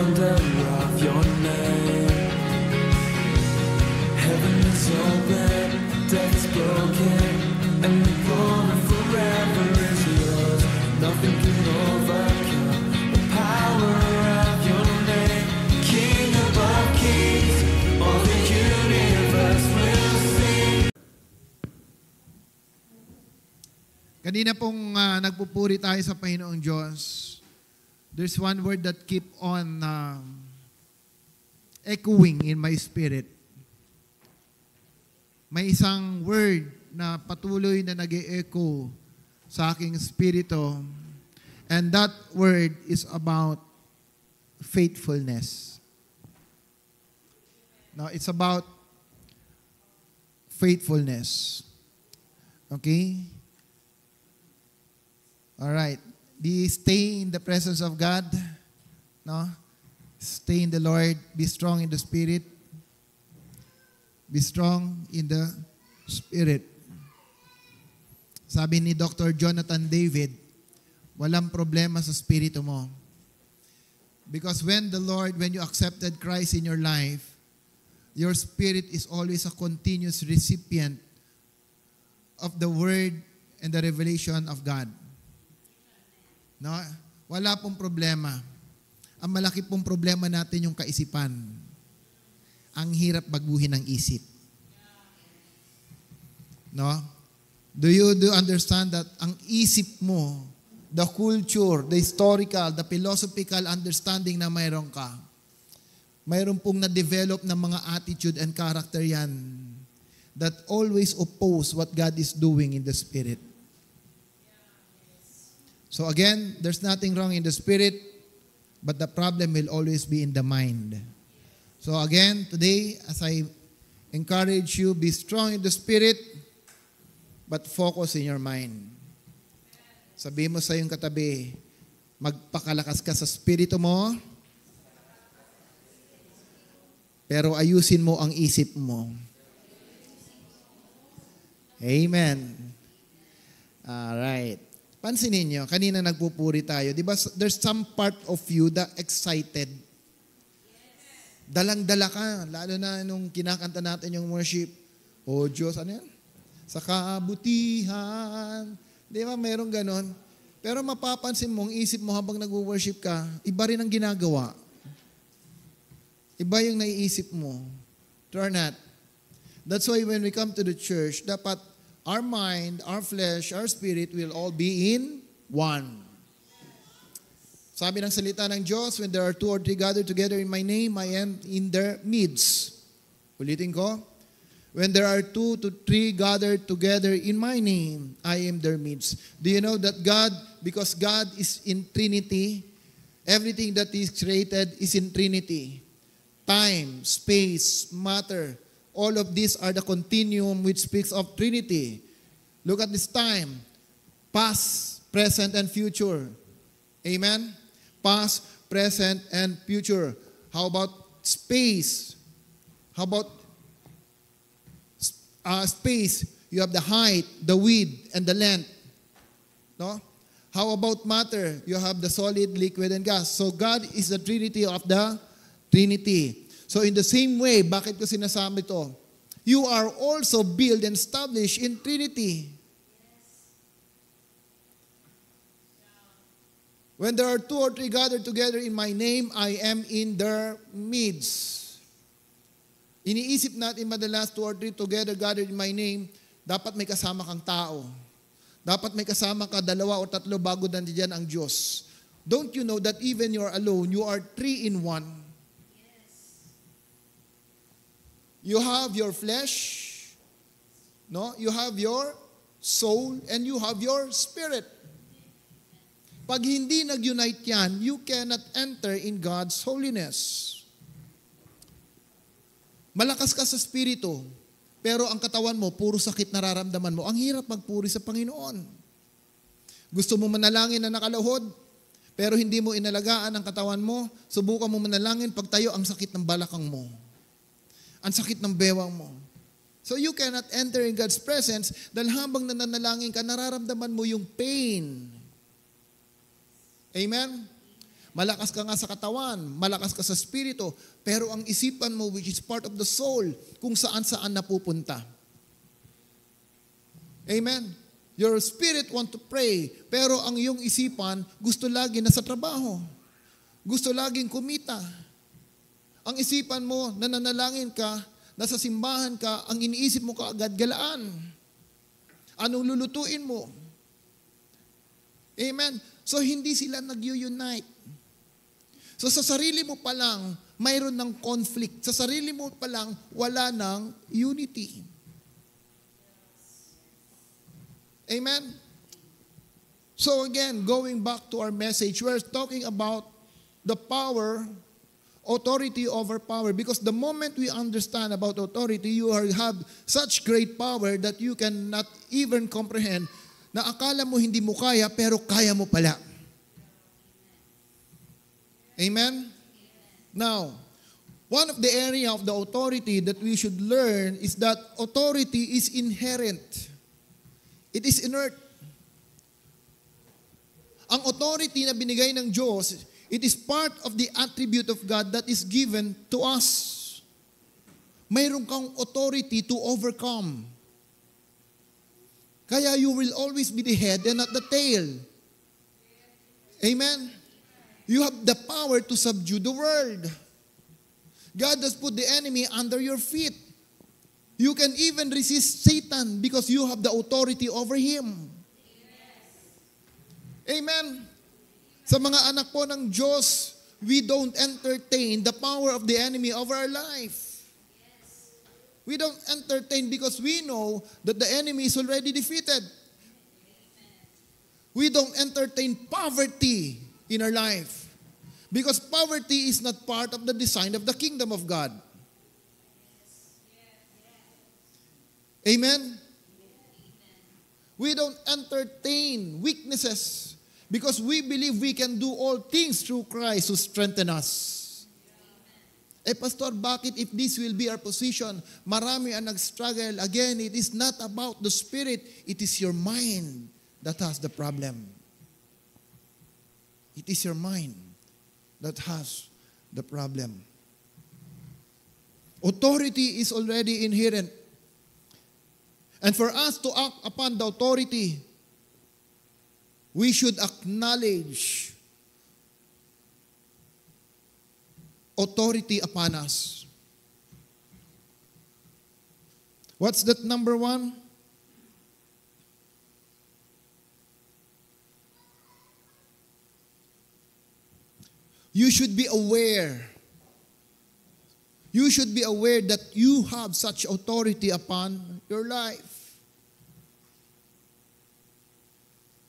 wonder of your name. Heaven is open, death is broken, and the glory forever is yours. Nothing can overcome the power of your name. King above kings, all the universe will sing. Kanina pong nagpupuri tayo sa Panginoong Diyos. There's one word that keep on echoing in my spirit. May isang word na patuloy na nag-e-echo sa aking spirito. And that word is about faithfulness. No, it's about faithfulness. Okay? All right. Stay in the presence of God. No? Stay in the Lord. Be strong in the Spirit. Be strong in the Spirit. Sabi ni Dr. Jonathan David, walang problema sa spirito mo. Because when you accepted Christ in your life, your spirit is always a continuous recipient of the Word and the revelation of God. No? Wala pong problema. Ang malaki pong problema natin yung kaisipan. Ang hirap baguhin ng isip. No? Do you understand that ang isip mo, the culture, the historical, the philosophical understanding na mayroon ka, mayroon pong na-develop na mga attitude and character yan that always oppose what God is doing in the Spirit. So again, there's nothing wrong in the spirit, but the problem will always be in the mind. So again, today, as I encourage you, be strong in the spirit, but focus in your mind. Sabihin mo sa iyong katabi, magpakalakas ka sa spirito mo, pero ayusin mo ang isip mo. Amen. Alright. Pansinin nyo, kanina nagpupuri tayo. Di ba, there's some part of you that excited. Dalang-dala ka, lalo na nung kinakanta natin yung worship. O Diyos, ano yan? Sa kabutihan. Di ba, mayroong ganon. Pero mapapansin mo, ang isip mo habang nag-worship ka, iba rin ang ginagawa. Iba yung naiisip mo. Turn that. That's why when we come to the church, dapat our mind, our flesh, our spirit will all be in one. Sabi ng salita ng Diyos, when there are 2 or 3 gathered together in my name, I am in their midst. Ulitin ko. When there are 2 to 3 gathered together in my name, I am their midst. Do you know that God, because God is in Trinity, everything that is created is in Trinity. Time, space, matter, all of these are the continuum which speaks of Trinity. Look at this time. Past, present, and future. Amen? Past, present, and future. How about space? How about space? You have the height, the width, and the length. No? How about matter? You have the solid, liquid, and gas. So God is the Trinity of the Trinity. So in the same way, bakit ko sinasabi to? You are also built and established in Trinity. When there are 2 or 3 gathered together in my name, I am in their midst. Iniisip natin madalas 2 or 3 together gathered in my name, dapat may kasama kang tao. Dapat may kasama ka 2 o 3 bago nandiyan ang Diyos. Don't you know that even you're alone, you are 3 in 1? You have your flesh, no? You have your soul, and you have your spirit. Pag hindi nag-unite yan, you cannot enter in God's holiness. Malakas ka sa spirito, pero ang katawan mo, puro sakit nararamdaman mo. Ang hirap magpuri sa Panginoon. Gusto mo manalangin na nakalahod, pero hindi mo inalagaan ang katawan mo, subukan mo manalangin, pagtayo, ang sakit ng balakang mo. Ang sakit ng bewang mo. So you cannot enter in God's presence dahil habang nananalangin ka, nararamdaman mo yung pain. Amen? Malakas ka nga sa katawan, malakas ka sa spirito, pero ang isipan mo, which is part of the soul, kung saan-saan napupunta. Amen? Your spirit want to pray, pero ang iyong isipan, gusto lagi na sa trabaho. Gusto laging kumita. Ang isipan mo, nananalangin ka, nasa simbahan ka, ang iniisip mo kaagad galaan. Anong lulutuin mo? Amen? So, hindi sila nag-unite. So, sa sarili mo pa lang, mayroon ng conflict. Sa sarili mo pa lang, wala ng unity. Amen? So again, going back to our message, we're talking about the power, authority over power. Because the moment we understand about authority, you have such great power that you cannot even comprehend na akala mo hindi mo kaya, pero kaya mo pala. Amen? Now, one of the area of the authority that we should learn is that authority is inherent. It is inert. Ang authority na binigay ng Diyos, it is part of the attribute of God that is given to us. Mayroon kang authority to overcome. Kaya you will always be the head and not the tail. Amen? You have the power to subdue the world. God has put the enemy under your feet. You can even resist Satan because you have the authority over him. Amen. Sa mga anak po ng Diyos, we don't entertain the power of the enemy over our life. We don't entertain because we know that the enemy is already defeated. We don't entertain poverty in our life because poverty is not part of the design of the kingdom of God. Amen? We don't entertain weaknesses because we believe we can do all things through Christ who strengthens us. Pastor, bakit if this will be our position, marami ang nag-struggle? Again, it is not about the spirit, it is your mind that has the problem. It is your mind that has the problem. Authority is already inherent. And for us to act upon the authority, we should acknowledge authority upon us. What's that number one? You should be aware. You should be aware that you have such authority upon your life.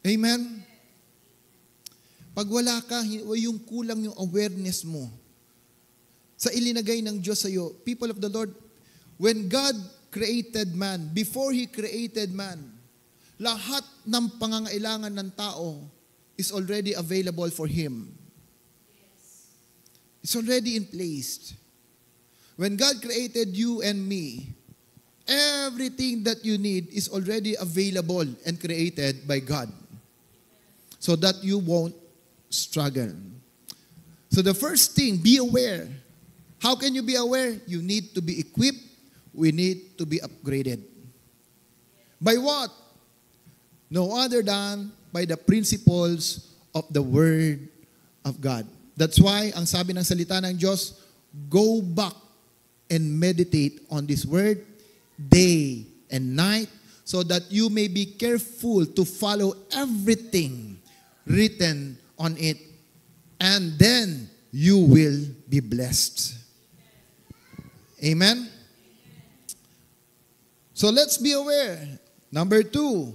Amen? Pag wala ka, yung kulang yung awareness mo sa ilinagay ng Diyos sa iyo. People of the Lord, when God created man, before He created man, lahat ng pangangailangan ng tao is already available for him. It's already in place. When God created you and me, everything that you need is already available and created by God so that you won't struggle. So the first thing, be aware. How can you be aware? You need to be equipped. We need to be upgraded. By what? No other than by the principles of the Word of God. That's why, ang sabi ng salita ng Diyos, go back and meditate on this Word day and night so that you may be careful to follow everything written on it. And then you will be blessed. Amen? So let's be aware. Number 2,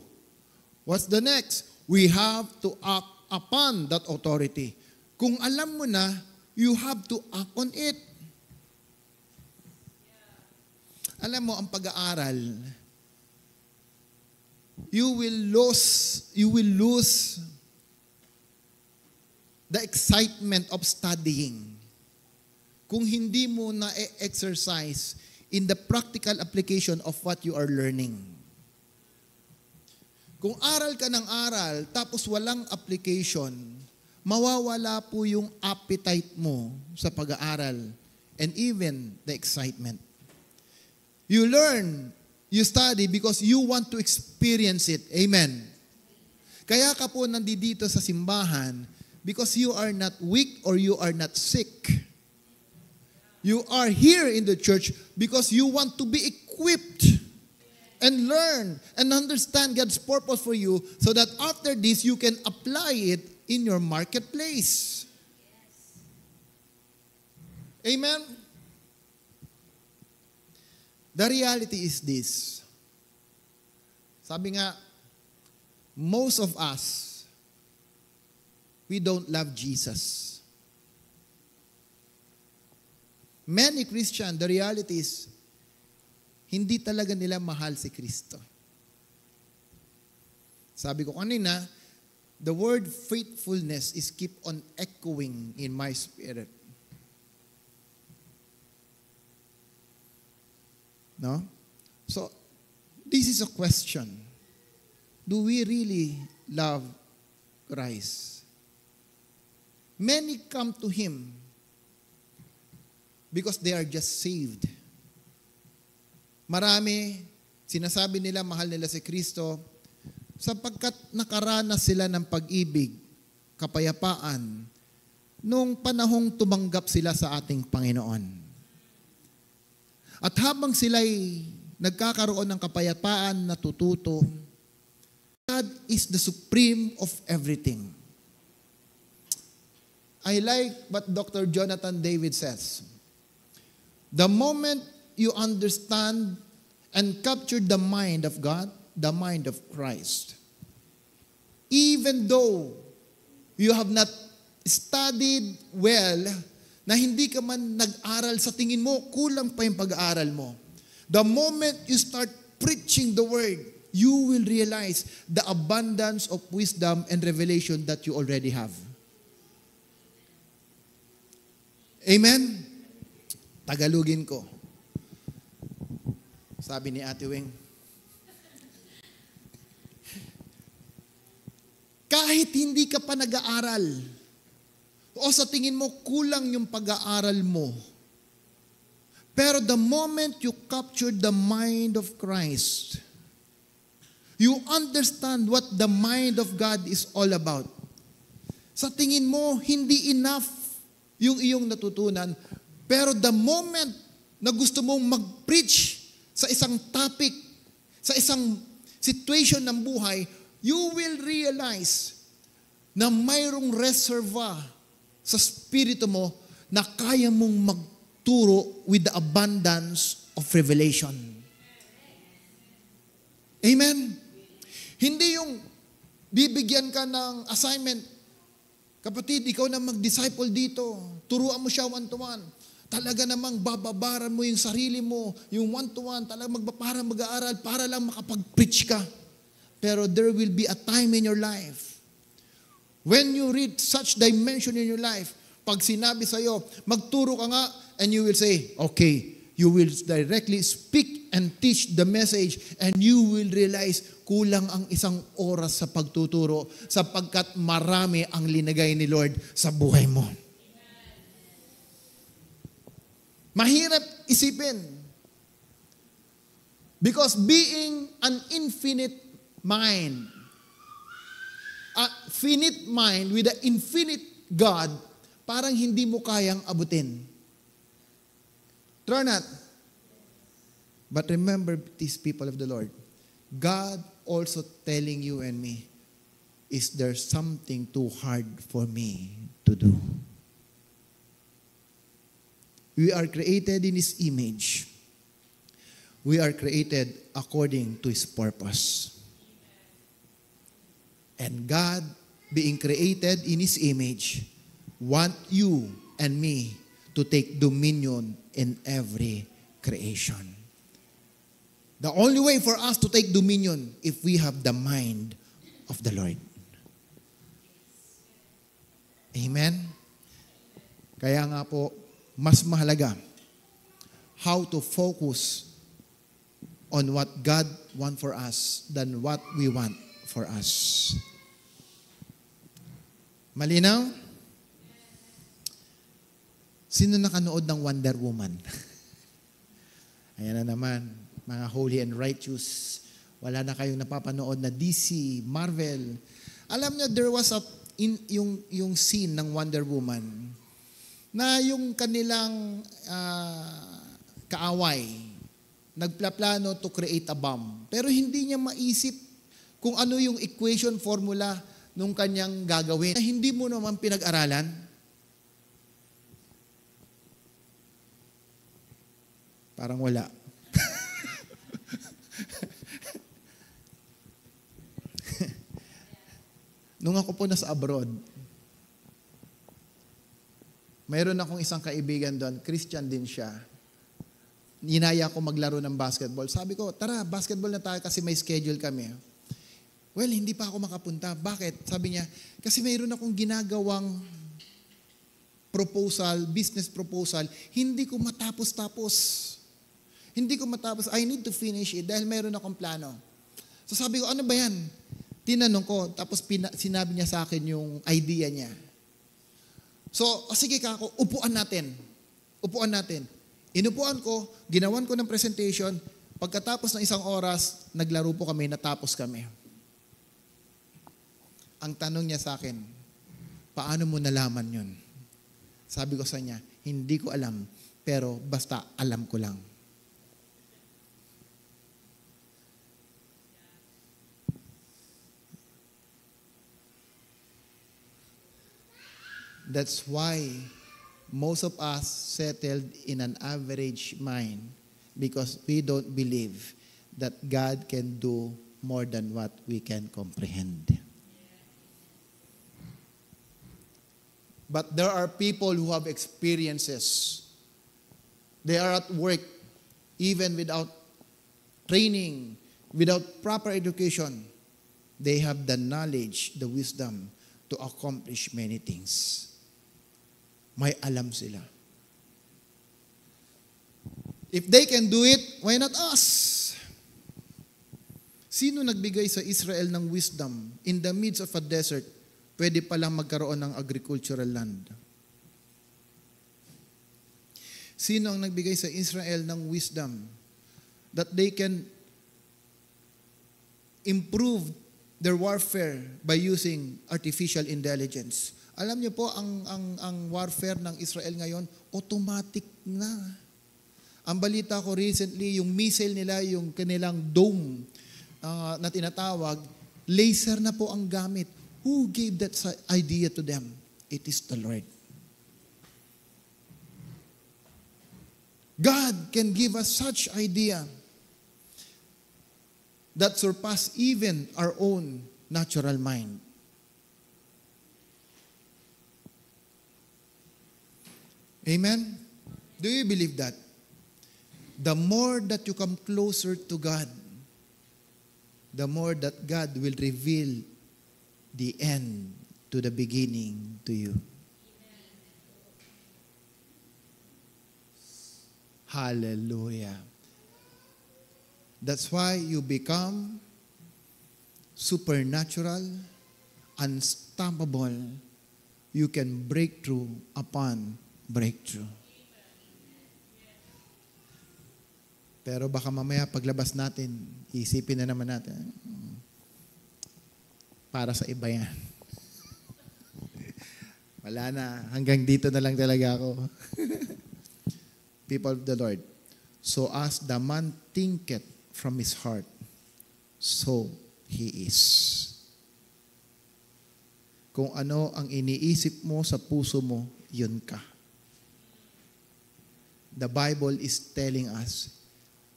what's the next? We have to act upon that authority. Kung alam mo na, you have to act on it. Alam mo, ang pag-aaral, you will lose the excitement of studying kung hindi mo na-exercise in the practical application of what you are learning. Kung aral ka ng aral, tapos walang application, mawawala po yung appetite mo sa pag-aaral and even the excitement. You learn, you study because you want to experience it. Amen. Kaya ka po nandito sa simbahan because you are not weak or you are not sick. You are here in the church because you want to be equipped and learn and understand God's purpose for you so that after this you can apply it in your marketplace. Amen? The reality is this. Sabi nga, most of us, we don't love Jesus. Many Christians, the reality is, hindi talaga nila mahal si Kristo. Sabi ko kanina, the word faithfulness is keep on echoing in my spirit. No? So, this is a question. Do we really love Christ? Many come to Him because they are just saved. Marami, sinasabi nila mahal nila si Kristo sapagkat nakaranas sila ng pag-ibig, kapayapaan, nung panahong tumanggap sila sa ating Panginoon. At habang sila'y nagkakaroon ng kapayapaan, natututo, God is the supreme of everything. I like what Dr. Jonathan David says. The moment you understand and capture the mind of God, the mind of Christ, even though you have not studied well, na hindi ka man nag-aral, sa tingin mo, kulang pa yung pag-aaral mo. The moment you start preaching the word, you will realize the abundance of wisdom and revelation that you already have. Amen? Tagalugin ko. Sabi ni Ate Weng, kahit hindi ka pa nag-aaral, o sa tingin mo, kulang yung pag-aaral mo. Pero the moment you capture the mind of Christ, you understand what the mind of God is all about. Sa tingin mo, hindi enough yung iyong natutunan. Pero the moment na gusto mong mag-preach sa isang topic, sa isang situation ng buhay, you will realize na mayroong reserva sa spirito mo na kaya mong magturo with the abundance of revelation. Amen? Hindi yung bibigyan ka ng assignment, kapatid, ikaw na mag-disciple dito, turuan mo siya one-to-one. Talaga namang bababaran mo yung sarili mo, yung one-to-one, talaga mag-aaral para lang makapag-preach ka. Pero there will be a time in your life when you reach such dimension in your life, pag sinabi sa'yo, magturo ka nga, and you will say, okay, you will directly speak and teach the message, and you will realize, kulang ang isang oras sa pagtuturo, sapagkat marami ang linagay ni Lord sa buhay mo. Mahirap isipin. Because being an infinite mind, a finite mind with an infinite God, parang hindi mo kayang abutin. True or not? But remember, these people of the Lord, God also telling you and me, is there something too hard for me to do? We are created in His image. We are created according to His purpose. And God, being created in His image, want you and me to take dominion in every creation. The only way for us to take dominion if we have the mind of the Lord. Amen? Kaya nga po, mas mahalaga how to focus on what God wants for us than what we want for us. Malinaw? Sino nakanood ng Wonder Woman? Ayan na naman, mga holy and righteous. Wala na kayong napapanood na DC, Marvel. Alam nyo, there was yung scene ng Wonder Woman na yung kanilang kaaway, nagplaplano to create a bomb. Pero hindi niya maisip kung ano yung equation formula nung kanyang gagawin. Hindi mo naman pinag-aralan. Parang wala. Nung ako po nasa abroad, mayroon akong isang kaibigan doon, Christian din siya. Inaya ko maglaro ng basketball. Sabi ko, tara, basketball na tayo kasi may schedule kami. Well, hindi pa ako makapunta. Bakit? Sabi niya, kasi mayroon akong ginagawang proposal, business proposal, hindi ko matapos-tapos. Hindi ko matapos. I need to finish it dahil mayroon akong plano. So sabi ko, ano ba yan? Tinanong ko, tapos sinabi niya sa akin yung idea niya. So, sige kako, upuan natin. Upuan natin. Inupuan ko, ginawan ko ng presentation, pagkatapos ng 1 oras, naglaro po kami, natapos kami. Ang tanong niya sa akin, paano mo nalaman yun? Sabi ko sa niya, hindi ko alam, pero basta alam ko lang. That's why most of us settled in an average mind because we don't believe that God can do more than what we can comprehend. But there are people who have experiences. They are at work even without training, without proper education. They have the knowledge, the wisdom to accomplish many things. May alam sila. If they can do it, why not us? Sino nagbigay sa Israel ng wisdom in the midst of a desert? Pwede palang magkaroon ng agricultural land. Sino ang nagbigay sa Israel ng wisdom that they can improve their warfare by using artificial intelligence? Alam niyo po, ang warfare ng Israel ngayon, automatic na. Ang balita ko recently, yung missile nila, yung kanilang dome na tinatawag, laser na po ang gamit. Who gave that idea to them? It is the Lord. God can give us such idea that surpass even our own natural mind. Amen? Do you believe that? The more that you come closer to God, the more that God will reveal the end to the beginning to you. Hallelujah. That's why you become supernatural, unstoppable. You can break through upon breakthrough. Pero baka mamaya paglabas natin, isipin na naman natin, para sa iba yan. Wala na, hanggang dito na lang talaga ako. People of the Lord, so as the man thinketh from his heart, so he is. Kung ano ang iniisip mo sa puso mo, yun ka. The Bible is telling us,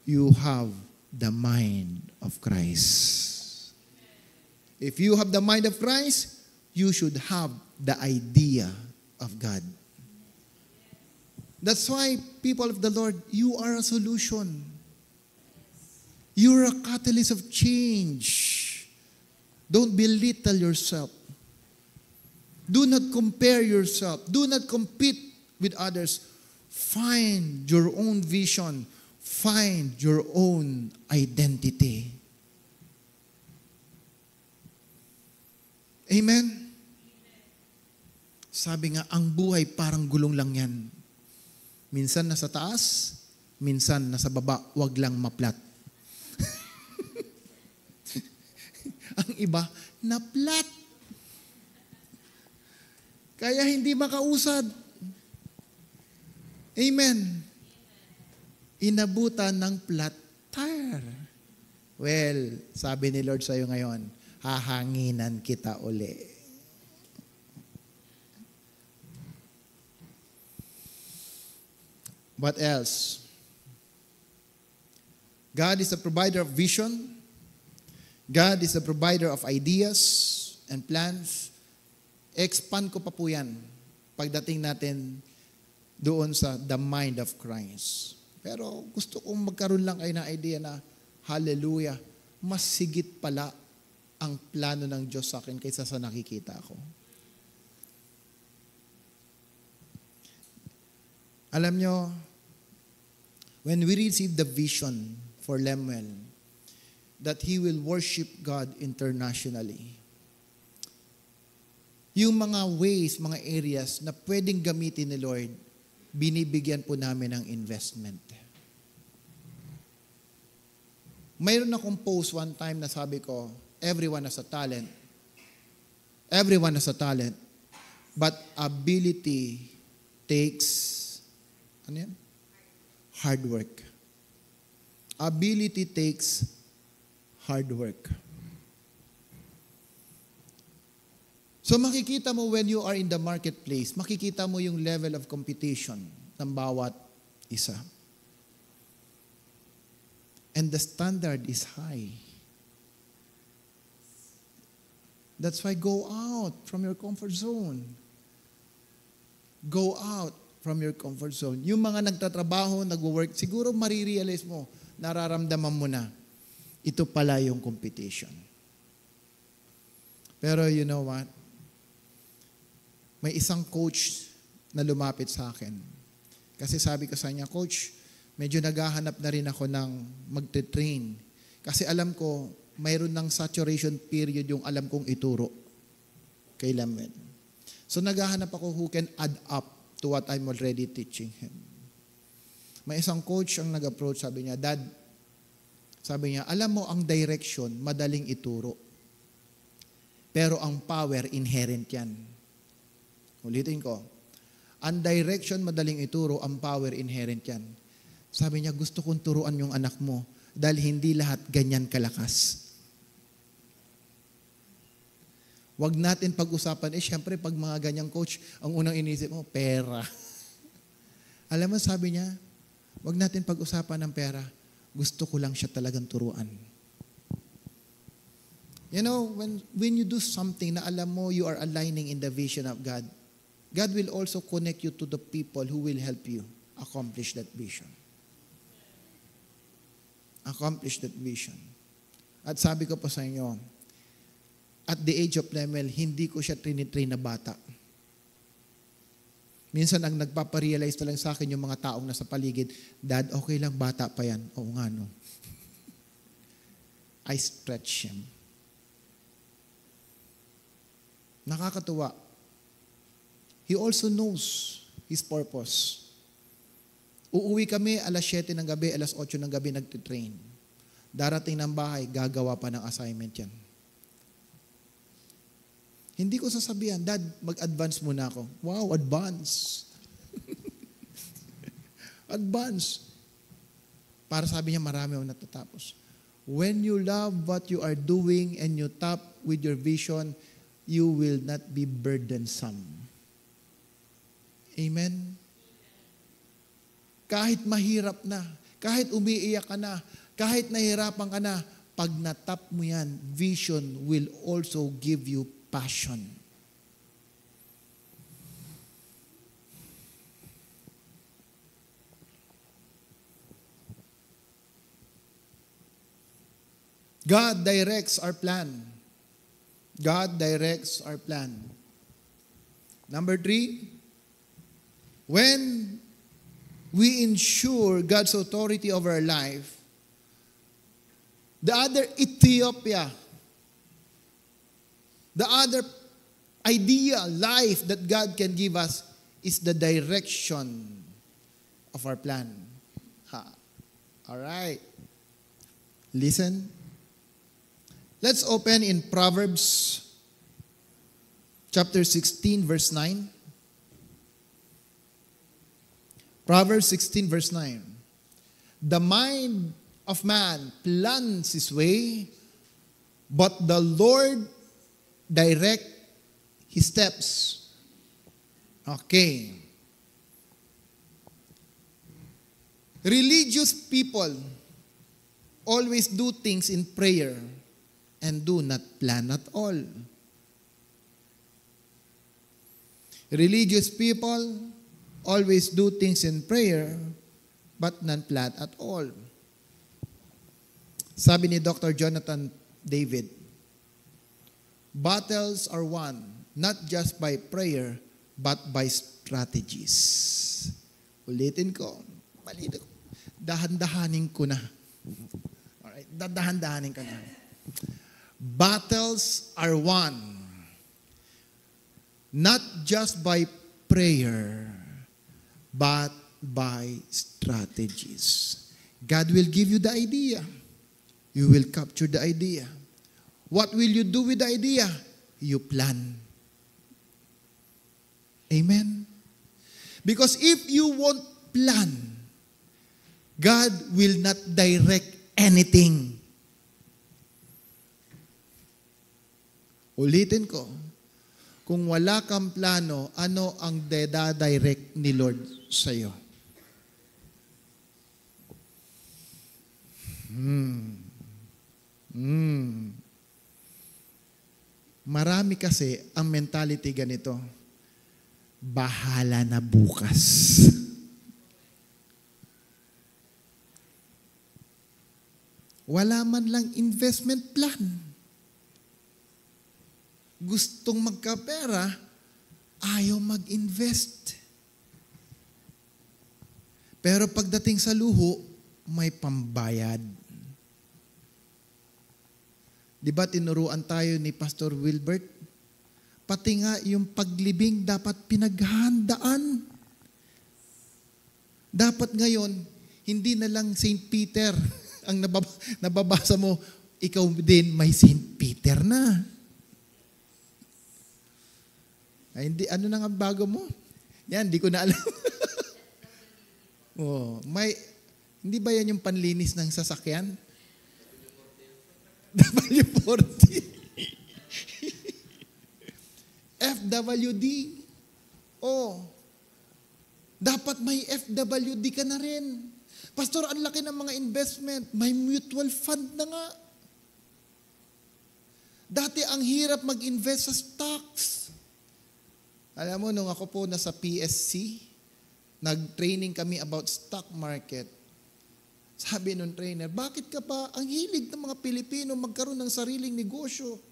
you have the mind of Christ. If you have the mind of Christ, you should have the idea of God. That's why, people of the Lord, you are a solution. You're a catalyst of change. Don't belittle yourself. Do not compare yourself. Do not compete with others. Find your own vision. Find your own identity. Amen? Sabi nga, ang buhay parang gulong lang yan. Minsan nasa taas, minsan nasa baba, wag lang maplat. Ang iba, naplat. Kaya hindi makausad. Amen. Inabutan ng flat tire. Well, sabi ni Lord sa'yo ngayon, hahanginan kita uli. What else? God is the provider of vision. God is the provider of ideas and plans. Expand ko pa po yan pagdating natin doon sa the mind of Christ. Pero gusto kong magkaroon lang kayo ng idea na, hallelujah, mas sigit pala ang plano ng Diyos sa akin kaysa sa nakikita ko. Alam nyo, when we receive the vision for Lemuel, that he will worship God internationally, yung mga ways, mga areas na pwedeng gamitin ni Lord, binibigyan po namin ng investment. Mayroon akong post one time na sabi ko, everyone has a talent. Everyone has a talent. But ability takes, ano yan? Hard work. Ability takes hard work. So makikita mo when you are in the marketplace, makikita mo yung level of competition ng bawat isa. And the standard is high. That's why go out from your comfort zone. Go out from your comfort zone. Yung mga nagtatrabaho, nagwo-work, siguro marirealize mo, nararamdaman mo na, ito pala yung competition. Pero you know what? May isang coach na lumapit sa akin. Kasi sabi ko sa kanya, Coach, medyo naghahanap na rin ako ng magte-train. Kasi alam ko, mayroon ng saturation period yung alam kong ituro kay Lemuel. So naghahanap ako who can add up to what I'm already teaching him. May isang coach ang nag-approach, sabi niya, Dad, sabi niya, alam mo ang direction, madaling ituro. Pero ang power, inherent yan. Ulitin ko, ang direction, madaling ituro, ang power, inherent yan. Sabi niya, gusto kong turuan yung anak mo dahil hindi lahat ganyan kalakas. Wag natin pag-usapan, syempre pag mga ganyang coach, ang unang inisip mo, pera. Alam mo, sabi niya, wag natin pag-usapan ng pera. Gusto ko lang siya talagang turuan. You know, when you do something na alam mo you are aligning in the vision of God, God will also connect you to the people who will help you accomplish that vision. Accomplish that vision. At sabi ko po sa inyo, at the age of Lemuel, hindi ko siya trinitrain na bata. Minsan ang nagpaparealize na lang sa akin yung mga taong nasa paligid, Dad, okay lang, bata pa yan. Oo nga, no? I stretch him. Nakakatuwa. He also knows his purpose. Uuwi kami alas 7 ng gabi, alas 8 ng gabi nagtitrain. Darating ng bahay, gagawa pa ng assignment yan. Hindi ko sasabihan, Dad, mag-advance muna ako. Wow, advance. Advance. Para sabi niya, marami ako natatapos. When you love what you are doing and you tap with your vision, you will not be burdensome. Amen? Kahit mahirap na, kahit umiiyak ka na, kahit nahihirapan ka na, pag natap mo yan, vision will also give you passion. God directs our plan. God directs our plan. Number 3, when we ensure God's authority over our life, the other Ethiopia, the other ideal life that God can give us is the direction of our plan. All right. Listen. Let's open in Proverbs chapter 16, verse 9. Proverbs 16, verse 9. The mind of man plans his way, but the Lord direct his steps. Okay. Religious people always do things in prayer and do not plan at all. Religious people always do things in prayer but not plan at all. Sabi ni Dr. Jonathan David, battles are won not just by prayer but by strategies. Ulitin ko. Malito. Dahan-dahanin ko na. Alright, dadahan-dahanin ka na. Battles are won not just by prayer but by strategies. God will give you the idea. You will capture the idea. What will you do with the idea? You plan. Amen? Because if you won't plan, God will not direct anything. Ulitin ko, kung wala kang plano, ano ang deda-direct ni Lord sa'yo? Marami kasi ang mentality ganito, bahala na bukas. Wala man lang investment plan. Gustong magkapera, ayaw mag-invest. Pero pagdating sa luho, may pambayad. Di ba tinuruan tayo ni Pastor Wilbert? Pati nga yung paglibing dapat pinaghandaan. Dapat ngayon, hindi na lang St. Peter ang nababasa mo, ikaw din may St. Peter na. Ay, hindi, ano na nga bago mo? Yan, hindi ko na alam. Hindi ba yan yung panlinis ng sasakyan? W40. FWD. Dapat may FWD ka na rin. Pastor, ang laki ng mga investment. May mutual fund na nga. Dati ang hirap mag-invest sa stocks. Alam mo, nung ako po nasa PSC, nag-training kami about stock market. Sabi nung trainer, bakit ka pa ang hilig ng mga Pilipino magkaroon ng sariling negosyo?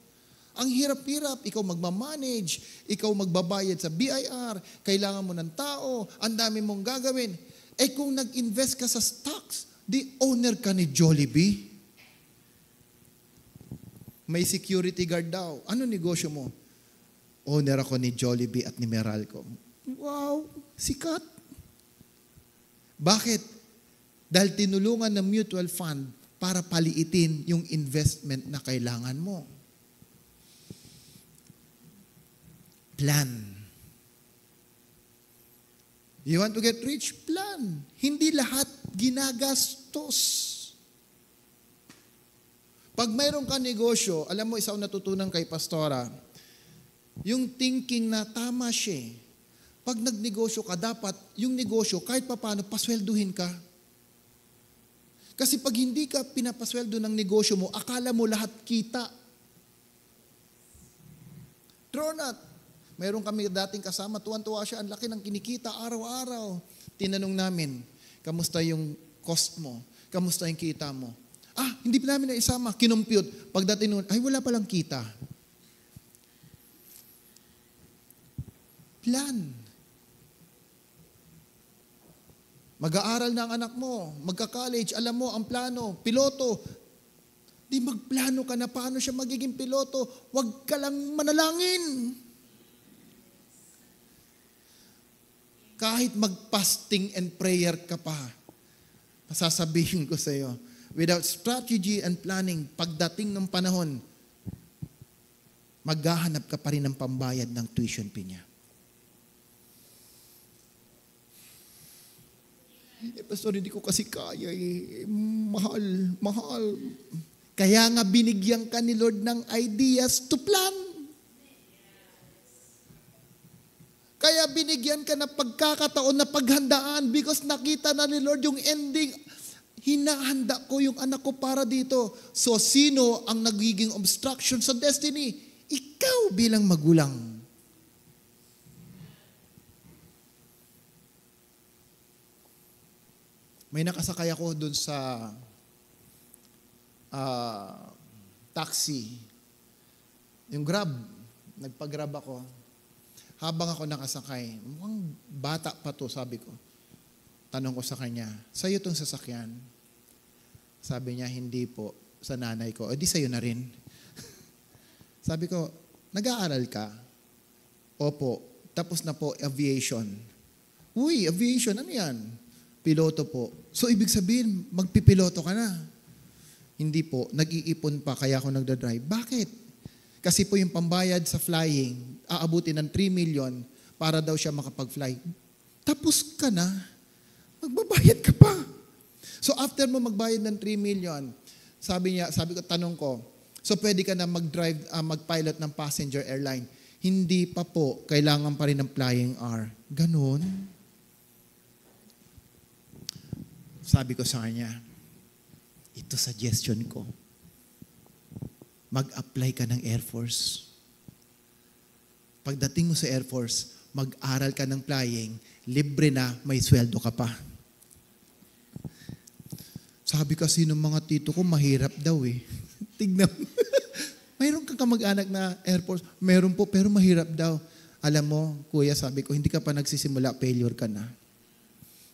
Ang hirap-hirap, ikaw magmamanage, ikaw magbabayad sa BIR, kailangan mo ng tao, ang dami mong gagawin. Eh kung nag-invest ka sa stocks, di owner ka ni Jollibee. May security guard daw. Ano negosyo mo? Owner ako ni Jollibee at ni Meralco. Wow, sikat. Bakit? Dahil tinulungan ng mutual fund para paliitin yung investment na kailangan mo. Plan. You want to get rich? Plan. Hindi lahat ginagastos. Pag mayroon ka negosyo, alam mo, isang natutunan kay Pastora, yung thinking na tama siya. Pag nagnegosyo ka, dapat yung negosyo, kahit papaano, paswelduhin ka. Kasi pag hindi ka pinapasweldo ng negosyo mo, akala mo lahat kita. True or not? Mayroon kami dating kasama, tuwan-tuwa siya, ang laki ng kinikita araw-araw. Tinanong namin, kamusta yung cost mo? Kamusta yung kita mo? Hindi pa namin na isama, kinompute. Pagdating noon, wala palang kita. Plan. Mag-aaral na ang anak mo, magka-college, alam mo, ang plano, piloto. Di magplano ka na paano siya magiging piloto. Huwag ka lang manalangin. Kahit mag-fasting and prayer ka pa, masasabihin ko sa iyo, without strategy and planning, pagdating ng panahon, maghahanap ka pa rin ng pambayad ng tuition fee niya. Pastor, hindi ko kasi kaya eh. Mahal. Kaya nga binigyan ka ni Lord ng ideas to plan. Kaya binigyan ka ng pagkakataon na paghandaan because nakita na ni Lord yung ending. Hinahanda ko yung anak ko para dito. So, sino ang nagiging obstruction sa destiny? Ikaw bilang magulang. May nakasakay ako dun sa taxi. Yung Grab. Nagpag-Grab ako. Habang ako nakasakay, mukhang bata pa to, sabi ko. Tanong ko sa kanya, sa'yo itong sasakyan? Sabi niya, hindi po, sa nanay ko. O di sa'yo na rin. Sabi ko, nag-aaral ka? Opo. Tapos na po, aviation. Uy, aviation, ano yan? Piloto po. So, ibig sabihin, magpipiloto ka na. Hindi po, nag-iipon pa, kaya ako nagdadrive. Bakit? Kasi po yung pambayad sa flying, aabutin ng 3 million para daw siya makapag-fly. Tapos ka na, magbabayad ka pa. So after mo magbayad ng 3 million, sabi ko, tanong ko, so pwede ka na mag-drive, mag-pilot ng passenger airline. Hindi pa po, kailangan pa rin ng flying hour. Ganon. Sabi ko sa kanya, ito suggestion ko. Mag-apply ka ng Air Force. Pagdating mo sa Air Force, mag-aral ka ng flying, libre na, may sweldo ka pa. Sabi kasi ng mga tito ko, mahirap daw eh. Tignan mo. Mayroon kang kamag-anak na Air Force? Meron po, pero mahirap daw. Alam mo, kuya, sabi ko, hindi ka pa nagsisimula, failure ka na.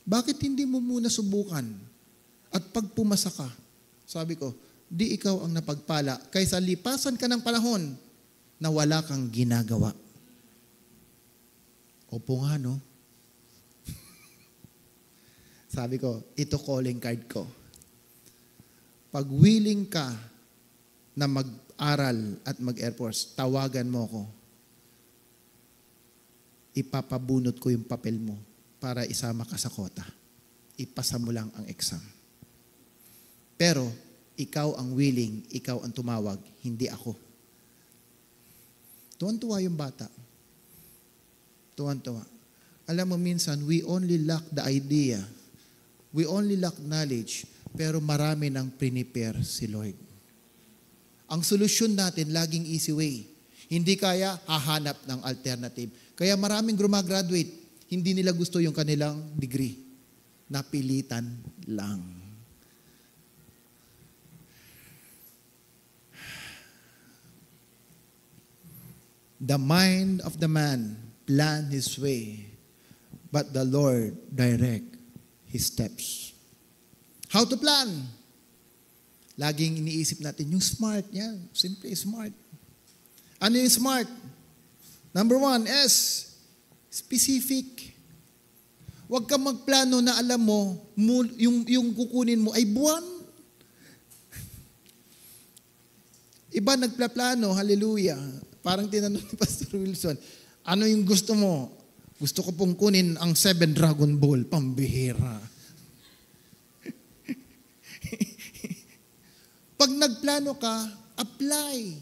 Bakit hindi mo muna subukan? At pag pumasa ka, sabi ko, di ikaw ang napagpala kaysa lipasan ka ng panahon na wala kang ginagawa. Opo nga, no? Sabi ko, ito calling card ko. Pag willing ka na mag-aral at mag-Air Force, tawagan mo ko. Ipapabunot ko yung papel mo para isama ka sa kota. Ipasa mo lang ang exam. Pero, ikaw ang willing, ikaw ang tumawag, hindi ako. Tuwan-tuwa yung bata. Tuwan-tuwa. Alam mo, minsan, we only lack the idea. We only lack knowledge, pero marami nang prepare si Lord. Ang solusyon natin, laging easy way. Hindi kaya, hahanap ng alternative. Kaya maraming grumagraduate, hindi nila gusto yung kanilang degree. Napilitan lang. The mind of the man plan his way, but the Lord direct his steps. How to plan? Laging iniisip natin yung smart. Yan, simple smart. Ano yung smart? Number 1, S, specific. Huwag kang magplano na alam mo, yung kukunin mo ay buwan. Iba nagplaplano, hallelujah. Parang tinanong ni Pastor Wilson, ano yung gusto mo? Gusto ko pong kunin ang 7 Dragon Ball, pambihira. Pag nagplano ka, apply.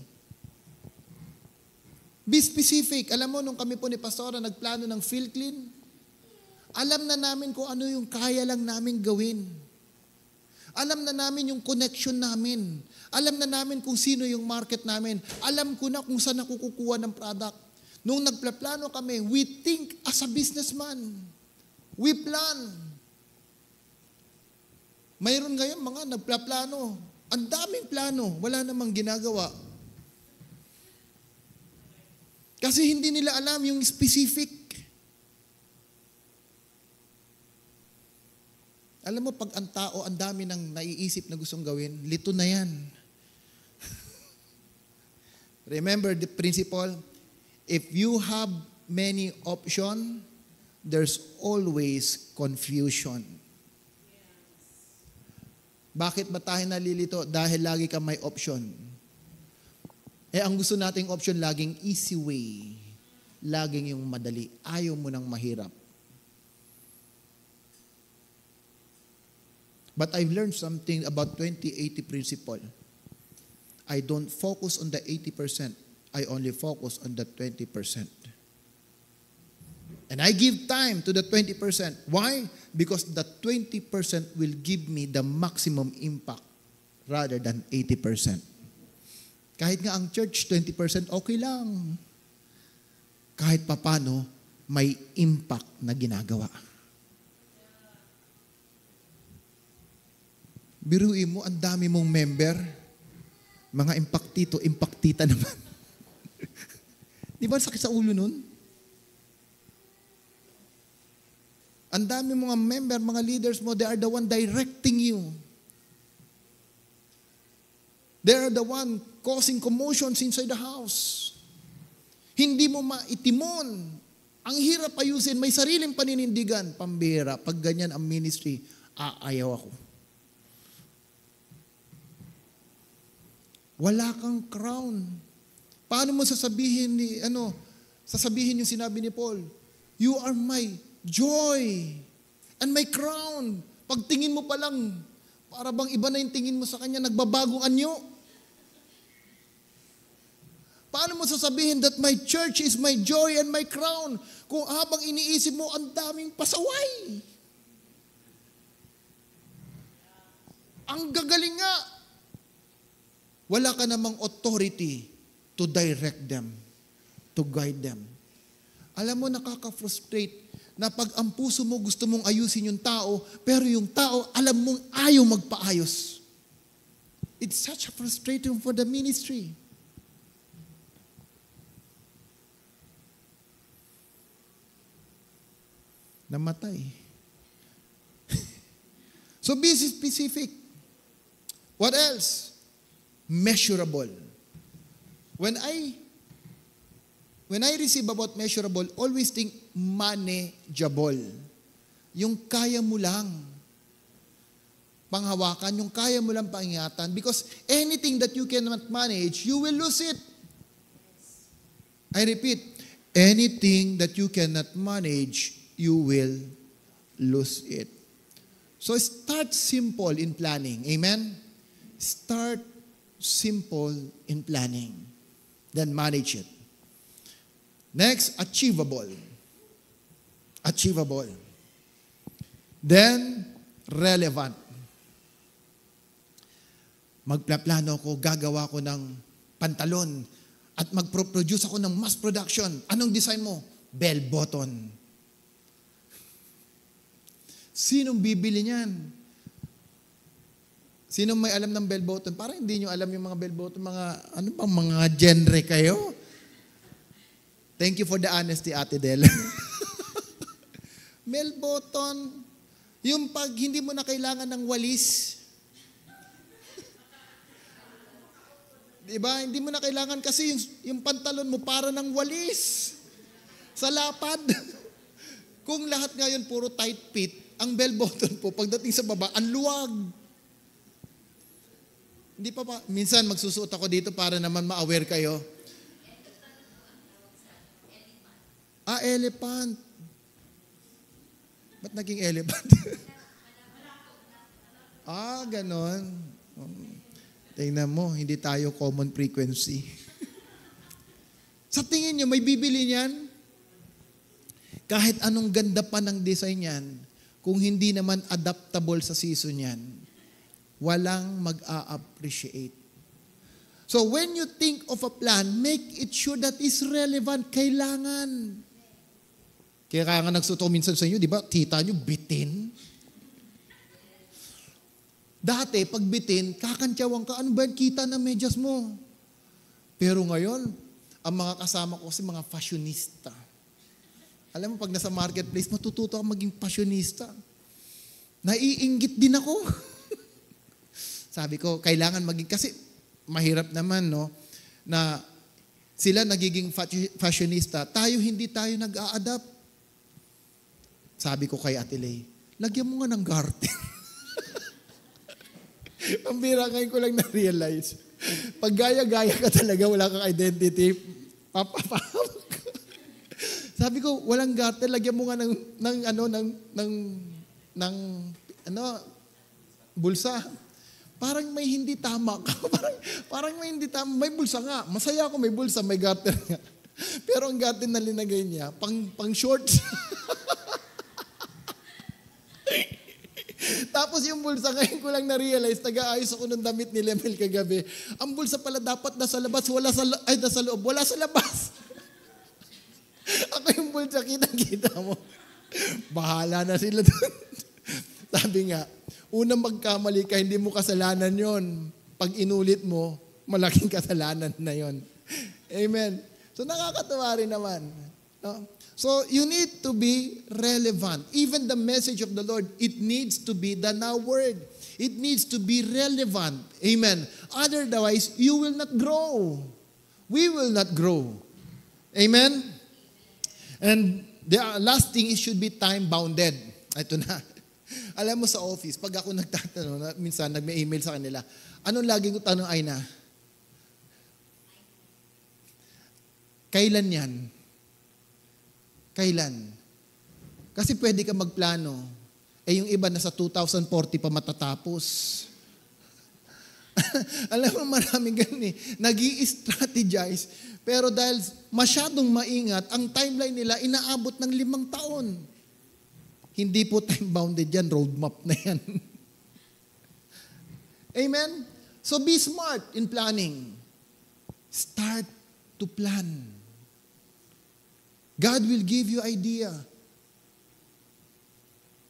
Be specific. Alam mo, nung kami po ni Pastora nagplano ng PhilClean, alam na namin kung ano yung kaya lang namin gawin. Alam na namin yung connection namin. Alam na namin kung sino yung market namin. Alam ko na kung saan ako kukuha ng product. Nung nagplaplano kami, we think as a businessman. We plan. Mayroon ngayon mga nagplaplano. Ang daming plano, wala namang ginagawa. Kasi hindi nila alam yung specific. Alam mo, pag ang tao, ang dami nang naiisip na gustong gawin, lito na yan. Remember the principle, if you have many options, there's always confusion. Bakit ba tayo nalilito? Dahil lagi ka may option. Ang gusto nating option, laging easy way. Laging yung madali. Ayaw mo ng mahirap. But I've learned something about 20-80 principle. I don't focus on the 80%. I only focus on the 20%. And I give time to the 20%. Why? Because the 20% will give me the maximum impact rather than 80%. Kahit nga ang church, 20%, okay lang. Kahit papano, may impact na ginagawa. Biruin mo, ang dami mong member, mga impactita naman. Di ba sakit sa ulo nun? Ang dami mga member, mga leaders mo, they are the one directing you. They are the one causing commotions inside the house. Hindi mo maitimon. Ang hirap ayusin, may sariling paninindigan. Pambira, pag ganyan ang ministry, ayaw ako. Wala kang crown. Paano mo sasabihin sasabihin yung sinabi ni Paul, you are my joy and my crown. Pagtingin mo pa lang, para bang iba na yung tingin mo sa kanya, nagbabagong anyo. Paano mo sasabihin that my church is my joy and my crown kung habang iniisip mo, ang daming pasaway? Ang gagaling nga. Wala ka namang authority to direct them, to guide them. Alam mo, nakaka-frustrate na pag ang puso mo gusto mong ayusin yung tao, pero yung tao alam mong ayaw magpaayos. It's such a frustrating for the ministry. Namatay. So be specific. What else? Measurable. When I receive about measurable, always think manageable. Yung kaya mo lang panghawakan, yung kaya mo lang pangingatan, because anything that you cannot manage, you will lose it. I repeat, anything that you cannot manage, you will lose it. So start simple in planning. Amen? Start simple in planning. Then manage it. Next, achievable. Achievable. Then, relevant. Magplaplano ako, gagawa ko ng pantalon at magproduce ako ng mass production. Anong design mo? Bell button. Sinong bibili niyan? Sinong may alam ng bell button? Parang hindi nyo alam yung mga bell button, mga genre kayo? Thank you for the honesty, Ate Del. Bell button, yung pag hindi mo na kailangan ng walis. Diba? Hindi mo na kailangan kasi yung pantalon mo para ng walis. Sa lapad. Kung lahat ngayon puro tight fit, ang bell button po, pagdating sa baba, ang luwag. Hindi pa minsan magsusuot ako dito para naman ma-aware kayo. Elephant. Ba't naging elephant? Ganon. Tingnan mo, hindi tayo common frequency. Sa tingin nyo, may bibili niyan? Kahit anong ganda pa ng design yan, kung hindi naman adaptable sa season yan, walang mag-a-appreciate. So when you think of a plan, make it sure that is relevant. Kailangan. Kaya nga nagsuto minsan sa inyo, di ba? Kita nyo, bitin. Dati, pag bitin, kakantyawan ka, ano ba yan? Kita na medyas mo. Pero ngayon, ang mga kasama ko kasi mga fashionista. Alam mo, pag nasa marketplace, matututo ako maging fashionista. Naiinggit din ako. Sabi ko, kailangan maging, kasi mahirap naman, no, na sila nagiging fashionista, hindi tayo nag-a-adapt. Sabi ko kay Ate Lay, lagyan mo nga ng garter. Pambira, ngayon ko lang na-realize. Pag gaya-gaya ka talaga, wala kang identity, papapahawak ka. Sabi ko, walang garter, lagyan mo nga ng bulsa. Parang may hindi tama ka. parang may hindi tama. May bulsa nga. Masaya ako may bulsa, may garter nga. Pero ang garter na linagay niya, pang shorts. Tapos yung bulsa, ngayon ko lang na-realize, nag-aayos ako ng damit ni Lemel kagabi. Ang bulsa pala dapat nasa labas, nasa loob, wala sa labas. Ako yung bulsa, kitang-kita mo. Bahala na sila doon. Sabi nga, unang magkamali ka, hindi mo kasalanan yon. Pag inulit mo, malaking kasalanan na yon. Amen. So nakakatawa rin naman. No? So you need to be relevant. Even the message of the Lord, it needs to be the now word. It needs to be relevant. Amen. Otherwise, you will not grow. We will not grow. Amen. And the last thing, it should be time-bounded. Ito na. Alam mo sa office, pag ako nagtatanong, minsan nag-email sa kanila, anong lagi ko tanong, Aina? Kailan yan? Kailan? Kasi pwede ka magplano. Yung iba nasa 2040 pa matatapos. Alam mo, maraming ganun eh. Nag-i-strategize. Pero dahil masyadong maingat, ang timeline nila inaabot ng 5 taon. Hindi po time-bounded yan, roadmap na yan. Amen? So be smart in planning. Start to plan. God will give you idea.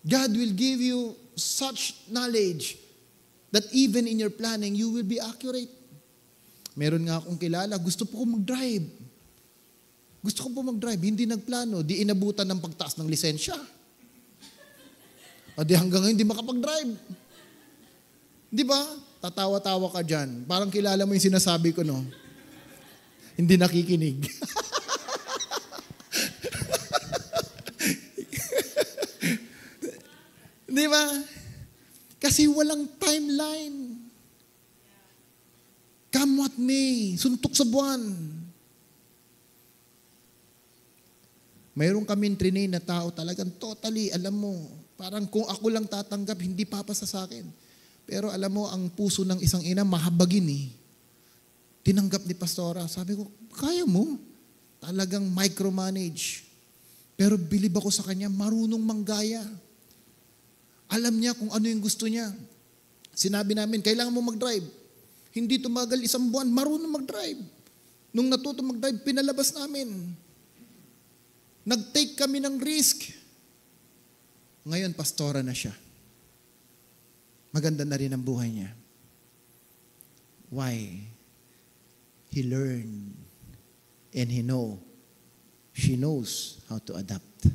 God will give you such knowledge that even in your planning, you will be accurate. Meron nga akong kilala, gusto po mag-drive. Gusto ko po mag-drive, hindi nagplano, di inabutan ng pagtaas ng lisensya. O di hanggang ngayon, hindi makapag-drive. Di ba? Tatawa-tawa ka dyan. Parang kilala mo yung sinasabi ko, no? Hindi nakikinig. Di ba? Kasi walang timeline. Come what may, suntok sa buwan. Mayroon kaming trainee na tao talagang totally, alam mo, parang kung ako lang tatanggap, hindi papasa sa akin. Pero alam mo, ang puso ng isang ina, mahabagin eh. Tinanggap ni Pastora. Sabi ko, kaya mo. Talagang micromanage. Pero bilib ako sa kanya, marunong manggaya. Alam niya kung ano yung gusto niya. Sinabi namin, kailangan mo mag-drive. Hindi tumagal 1 buwan, marunong mag-drive. Nung natuto mag-drive, pinalabas namin. Nag-take kami ng risk. Ngayon, pastora na siya. Maganda na rin ang buhay niya. Why? He learned and she knows how to adapt.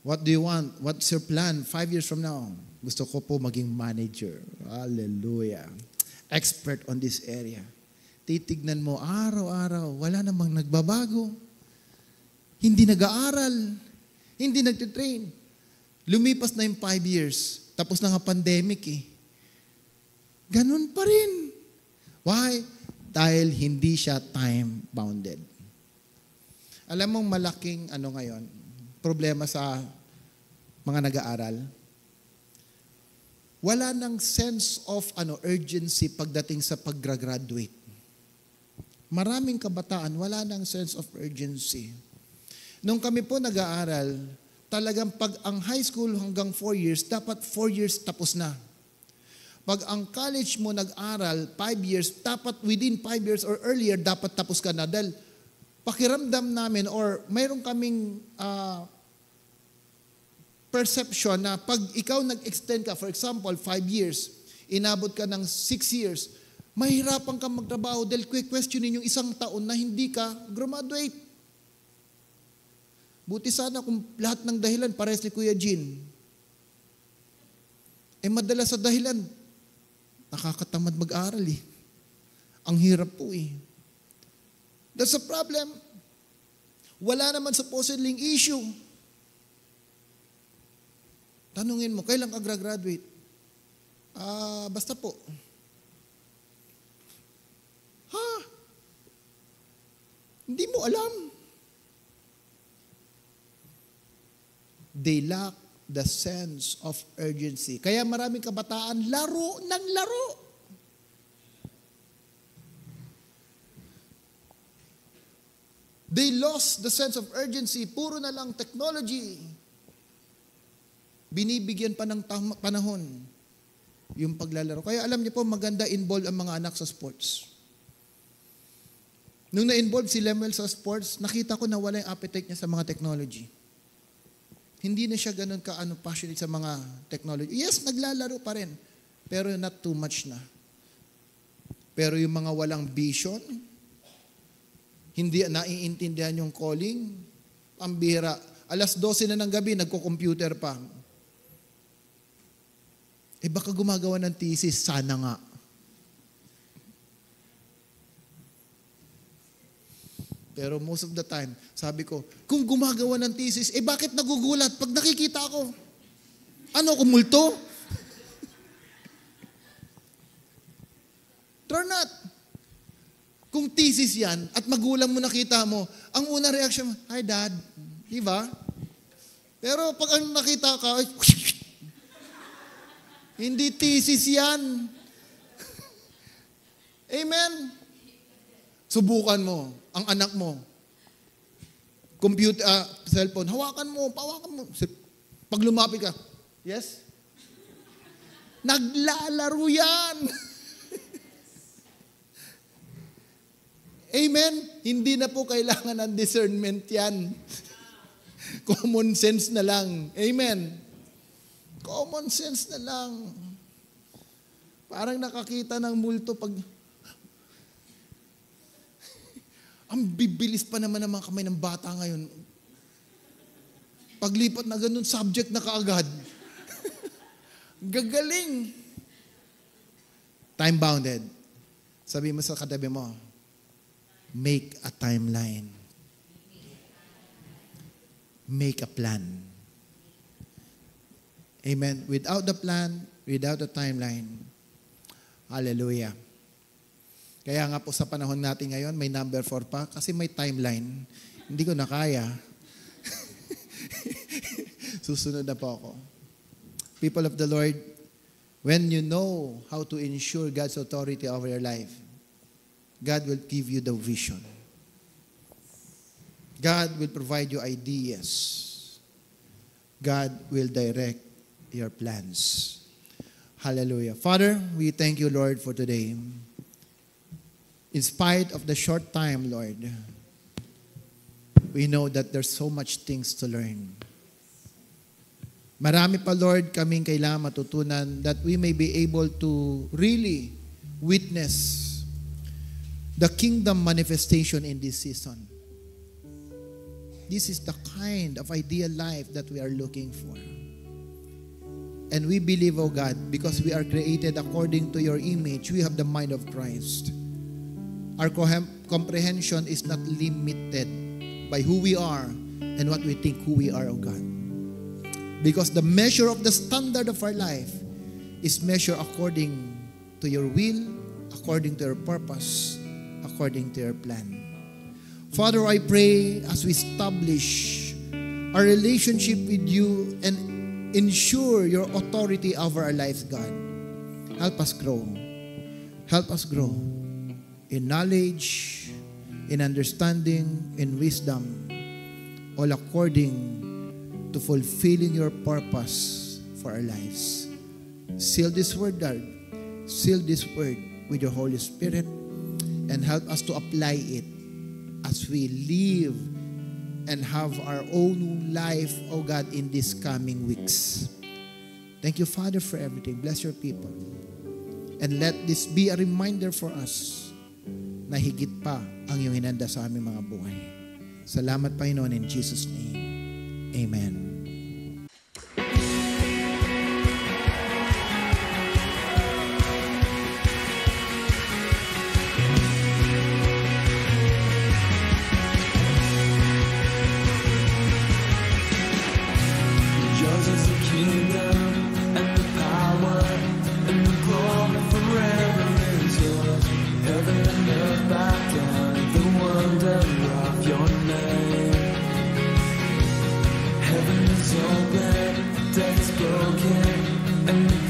What do you want? What's your plan 5 years from now? Gusto ko po maging manager. Hallelujah. Expert on this area. Titignan mo araw-araw, wala namang nagbabago. Hindi nag-aaral. Hindi nagtitrain. Lumipas na yung 5 years. Tapos na nga pandemic eh. Ganun pa rin. Why? Dahil hindi siya time-bounded. Alam mong malaking ngayon, problema sa mga nag-aaral, wala nang sense of urgency pagdating sa pag-graduate. Maraming kabataan, wala nang sense of urgency. Nung kami po nag-aaral, talagang pag ang high school hanggang 4 years, dapat 4 years tapos na. Pag ang college mo nag-aral, 5 years, dapat within 5 years or earlier, dapat tapos ka na. Dahil pakiramdam namin or mayroon kaming perception na pag ikaw nag-extend ka, for example, 5 years, inabot ka ng 6 years, mahirapan ka magtrabaho dahil questionin yung 1 taon na hindi ka graduate. Buti sana kung lahat ng dahilan pares ni Kuya Jean. Madalas sa dahilan, nakakatamad mag-aral eh. Ang hirap po eh. That's a problem. Wala naman supposedly issue. Tanungin mo, kailan ka graduate? Basta po. Ha? Hindi mo alam. They lack the sense of urgency. Kaya maraming kabataan, laro ng laro. They lost the sense of urgency. Puro na lang technology. Binibigyan pa ng panahon yung paglalaro. Kaya alam niyo po, maganda involve ang mga anak sa sports. Nung na-involve si Lemuel sa sports, nakita ko na wala yung appetite niya sa mga technology. Hindi na siya ganun passionate sa mga technology. Yes, naglalaro pa rin. Pero not too much na. Pero yung mga walang vision, hindi naiintindihan yung calling, ang bihira. 12:00 na ng gabi, nagko-computer pa. Baka gumagawa ng thesis, sana nga. Pero most of the time, sabi ko, kung gumagawa ng thesis, bakit nagugulat pag nakikita ko? Ano, kumulto? Turn not. Kung thesis yan, at magulang mo nakita mo, ang unang reaction mo, hi dad, di ba? Pero pag ang nakita ka, hindi thesis yan. Amen? Subukan mo, ang anak mo, computer, cellphone, hawakan mo. Pag lumapit ka, yes? Naglalaro yan. Amen? Hindi na po kailangan ng discernment yan. Common sense na lang. Amen? Common sense na lang. Parang nakakita ng multo pag... Ang bibilis pa naman ng mga kamay ng bata ngayon. Paglipat na ganun, subject na kaagad. Gagaling. Time-bounded. Sabi mo sa katabi mo, make a timeline. Make a plan. Amen. Without the plan, without the timeline, hallelujah. Kaya nga po sa panahon natin ngayon, may number 4 pa kasi may timeline. Hindi ko na kaya. Susunod na po ako. People of the Lord, when you know how to ensure God's authority over your life, God will give you the vision. God will provide you ideas. God will direct your plans. Hallelujah. Father, we thank you, Lord, for today. In spite of the short time, Lord, we know that there's so much things to learn. Marami pa, Lord, kaming kailangan matutunan that we may be able to really witness the kingdom manifestation in this season. This is the kind of ideal life that we are looking for. And we believe, oh God, because we are created according to your image, we have the mind of Christ. Our comprehension is not limited by who we are and what we think who we are, oh God. Because the measure of the standard of our life is measured according to your will, according to your purpose, according to your plan. Father, I pray as we establish our relationship with you and ensure your authority over our lives, God. Help us grow. Help us grow in knowledge, in understanding, in wisdom, all according to fulfilling your purpose for our lives. Seal this word, God. Seal this word with your Holy Spirit and help us to apply it as we live and have our own life, oh God, in these coming weeks. Thank you, Father, for everything. Bless your people. And let this be a reminder for us na higit pa ang iyong hinanda sa aming mga buhay. Salamat, Panginoon, in Jesus' name. Amen. Yours is the kingdom. and